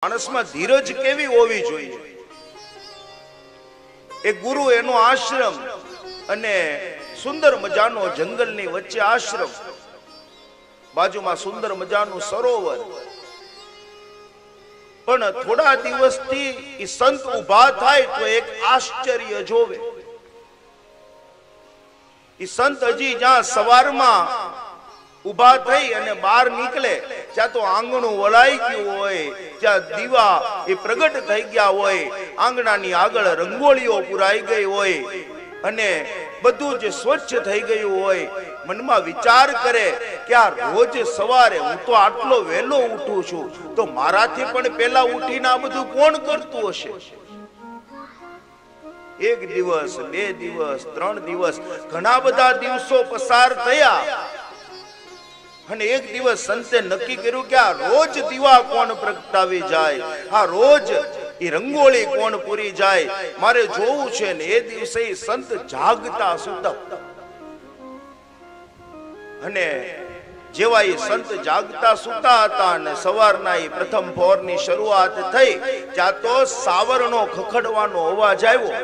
માણસમાં ધીરજ કેવી હોવી જોઈએ? એક ગુરુ, એનો આશ્રમ અને સુંદર મજાનો જંગલની વચ્ચે આશ્રમ, બાજુમાં સુંદર મજાનું સરોવર. પણ થોડા દિવસથી એ સંત ઉભા થાય તો એક આશ્ચર્ય જોવે. એ સંત હજી જ્યાં સવારમાં ઉભા થઈ અને બહાર નીકળે ત્યાં તો આંગણું વળાઈ ગયું હોય, ત્યાં દીવા એ પ્રગટ થઈ ગયા હોય, આંગણાની આગળ રંગોળીઓ પુરાઈ ગઈ હોય અને બધું જ સ્વચ્છ થઈ ગયું હોય. મનમાં વિચાર કરે કે આ રોજ સવારે હું તો આટલો વહેલો ઉઠું છું, તો મારાથી પણ પહેલા ઉઠીને આ બધું કોણ કરતું હશે? એક દિવસ, બે દિવસ, 3 દિવસ, ઘણા બધા દિવસો પસાર થયા અને એક દિવસ સંતે નક્કી કર્યું કે આ રોજ દીવા કોણ પ્રગટાવી જાય, આ રોજ એ રંગોળી કોણ પૂરી જાય, મારે જોવું છે. ને એ દિવસે સંત જાગતા સુતા અને જેવા એ સંત જાગતા સુતા હતા અને સવારના એ પ્રથમ પહોરની શરૂઆત થઈ, ત્યાં તો સાવરનો ખખડવાનો અવાજ આવ્યો.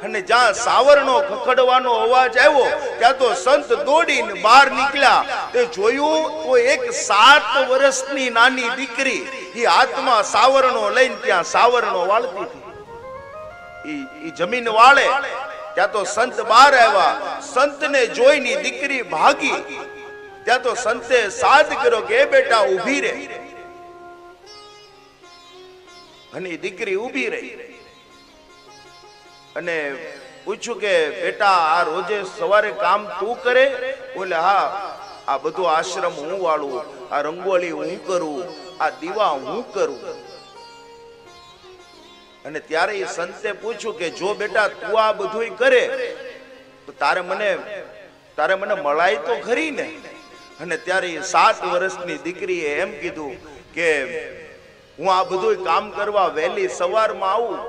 અને જ્યાં સાવરનો ખખડવાનો અવાજ આવ્યો ત્યાં તો સંત દોડીને બહાર નીકળ્યા. તે જોયું તો એક 7 વર્ષની નાની દીકરી એ હાથમાં સાવરનો લઈને ત્યાં સાવરનો વાળતી હતી. એ જમીન વાળે ત્યાં તો સંત બહાર આવ્યા. સંતને જોઈને દીકરી ભાગી. ત્યાં તો સંતે સાદ કર્યો કે બેટા ઊભી રહે. અને દીકરી ઊભી રહી અને પૂછ્યું કે બેટા આ રોજે સવારે કામ તું કરે? બોલે હા, આ બધું આશ્રમ હું વાળું, આ રંગોળી હું કરું, આ દીવા હું કરું. અને ત્યારે એ સંતે પૂછ્યું કે જો બેટા તું આ બધું કરે તો તારે મને મળાય તો ખરી ને? અને ત્યારે એ 7 વર્ષની દીકરીએ એમ કીધું કે હું આ બધું કામ કરવા વહેલી સવારમાં આવું.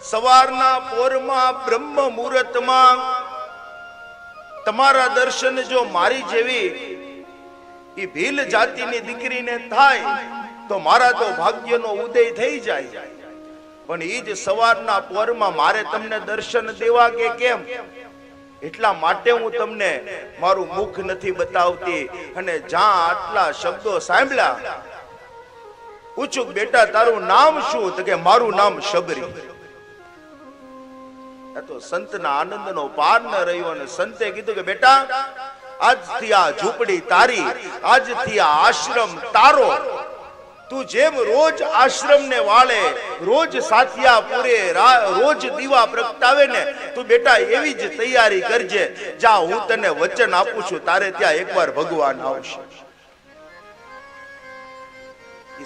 સવારના પોરમાં બ્રહ્મ મુહૂર્તમાં તમારા દર્શન જો મારી જેવી એ ભીલ જાતિની દીકરીને થાય તો મારા તો ભાગ્યનો ઉદય થઈ જાય. પણ એ જ સવારના પોરમાં મારે તમને દર્શન દેવા કે કેમ, એટલા માટે હું તમને મારું મુખ નથી બતાવતી. અને જ્યાં આટલા શબ્દો સાંભળ્યા પૂછું બેટા તારું નામ શું? તો કે મારું નામ શબરી. તો સંતના આનંદનો પાર ન રહ્યો અને સંતે કીધું કે બેટા આજથી આ ઝૂંપડી તારી, આજથી આ આશ્રમ તારો. તું જેમ રોજ આશ્રમને વાળે, રોજ સાથિયા પૂરે, રોજ દીવા પ્રગટાવે ને, તું બેટા એવી જ તૈયારી કરજે. જા, હું તને વચન આપું છું, તારે ત્યાં એકવાર ભગવાન આવશે.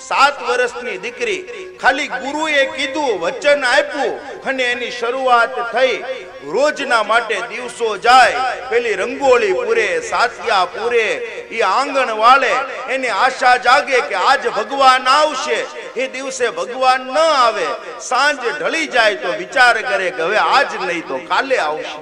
7 વર્ષની દીકરી ખાલી ગુરુએ કીધું, વચન આપ્યું અને એની શરૂઆત થઈ. રોજના માટે દિવસો જાય, પેલી રંગોળી પૂરે, સાથિયા પૂરે, એ આંગણ વાળે. એની આશા જાગે કે આજ ભગવાન આવશે. એ દિવસે ભગવાન ન આવે, સાંજ ઢળી જાય તો વિચાર કરે કે હવે આજ નહીં તો કાલે આવશે.